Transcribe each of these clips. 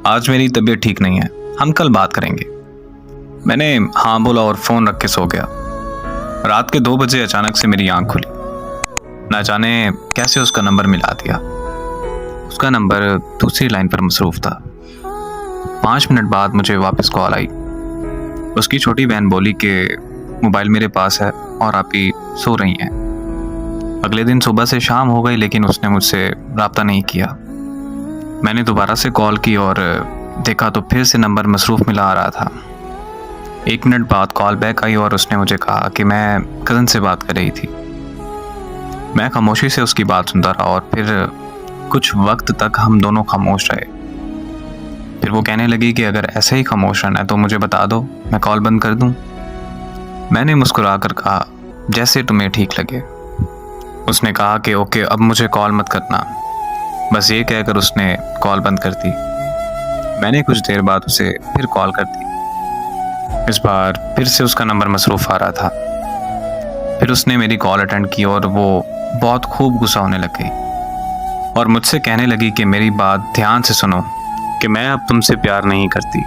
आज मेरी तबीयत ठीक नहीं है, हम कल बात करेंगे। मैंने हाँ बोला और फ़ोन रख के सो गया। रात के 2 बजे अचानक से मेरी आंख खुली। ना जाने कैसे उसका नंबर मिला दिया। उसका नंबर दूसरी लाइन पर मसरूफ़ था। 5 मिनट बाद मुझे वापस कॉल आई। उसकी छोटी बहन बोली कि मोबाइल मेरे पास है और आप ही सो रही हैं। अगले दिन सुबह से शाम हो गई लेकिन उसने मुझसे रब्ता नहीं किया। मैंने दोबारा से कॉल की और देखा तो फिर से नंबर मसरूफ़ मिला आ रहा था। 1 मिनट बाद कॉल बैक आई और उसने मुझे कहा कि मैं कज़न से बात कर रही थी। मैं खामोशी से उसकी बात सुनता रहा और फिर कुछ वक्त तक हम दोनों खामोश रहे। फिर वो कहने लगी कि अगर ऐसे ही खामोश रहना है तो मुझे बता दो, मैं कॉल बंद कर दूं। मैंने मुस्कुरा कर कहा, जैसे तुम्हें ठीक लगे। उसने कहा कि ओके, अब मुझे कॉल मत करना। बस ये कहकर उसने कॉल बंद कर दी। मैंने कुछ देर बाद उसे फिर कॉल कर दी। इस बार फिर से उसका नंबर मसरूफ़ आ रहा था। फिर उसने मेरी कॉल अटेंड की और वो बहुत खूब गुस्सा होने लग गई और मुझसे कहने लगी कि मेरी बात ध्यान से सुनो कि मैं अब तुमसे प्यार नहीं करती,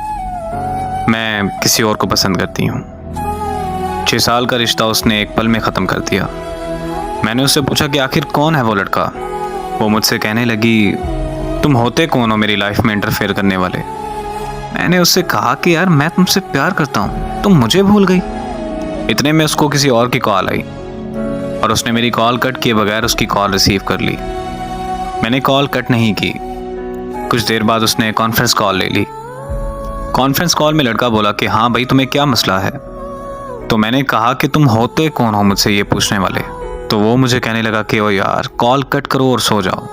मैं किसी और को पसंद करती हूँ। 6 साल का रिश्ता उसने एक पल में ख़त्म कर दिया। मैंने उससे पूछा कि आखिर कौन है वो लड़का। वो मुझसे कहने लगी, तुम होते कौन हो मेरी लाइफ में इंटरफेयर करने वाले। मैंने उससे कहा कि यार मैं तुमसे प्यार करता हूँ, तुम मुझे भूल गई। इतने में उसको किसी और की कॉल आई और उसने मेरी कॉल कट किए बगैर उसकी कॉल रिसीव कर ली। मैंने कॉल कट नहीं की। कुछ देर बाद उसने कॉन्फ्रेंस कॉल ले ली। कॉन्फ्रेंस कॉल में लड़का बोला कि हाँ भाई, तुम्हें क्या मसला है। तो मैंने कहा कि तुम होते कौन हो मुझसे ये पूछने वाले। तो वो मुझे कहने लगा कि ओ यार, कॉल कट करो और सो जाओ।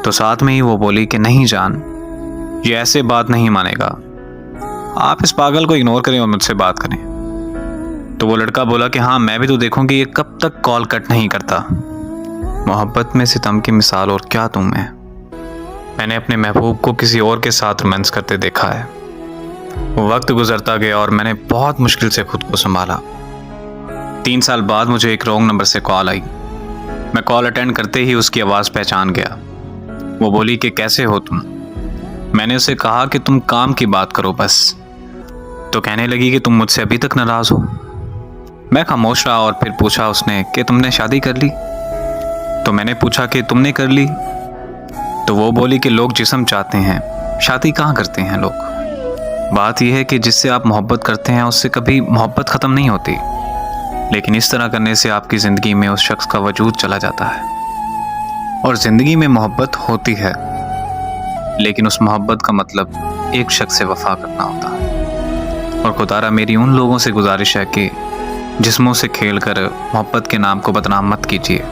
तो साथ में ही वो बोली कि नहीं जान, ये ऐसे बात नहीं मानेगा, आप इस पागल को इग्नोर करें और मुझसे बात करें। तो वो लड़का बोला कि हाँ, मैं भी तो देखूंगी ये कब तक कॉल कट नहीं करता। मोहब्बत में सितम की मिसाल और क्या तुम है। मैंने अपने महबूब को किसी और के साथ रोमांस करते देखा है। वो वक्त गुजरता गया और मैंने बहुत मुश्किल से खुद को संभाला। 3 साल बाद मुझे एक रॉन्ग नंबर से कॉल आई। मैं कॉल अटेंड करते ही उसकी आवाज़ पहचान गया। वो बोली कि कैसे हो तुम। मैंने उसे कहा कि तुम काम की बात करो बस। तो कहने लगी कि तुम मुझसे अभी तक नाराज़ हो। मैं खामोश रहा और फिर पूछा उसने कि तुमने शादी कर ली। तो मैंने पूछा कि तुमने कर ली। तो वो बोली कि लोग जिस्म चाहते हैं, शादी कहाँ करते हैं लोग। बात यह है कि जिससे आप मोहब्बत करते हैं उससे कभी मोहब्बत ख़त्म नहीं होती, लेकिन इस तरह करने से आपकी ज़िंदगी में उस शख्स का वजूद चला जाता है। और ज़िंदगी में मोहब्बत होती है, लेकिन उस मोहब्बत का मतलब एक शख्स से वफा करना होता है। और खुदारा मेरी उन लोगों से गुजारिश है कि जिस्मों से खेलकर मोहब्बत के नाम को बदनाम मत कीजिए।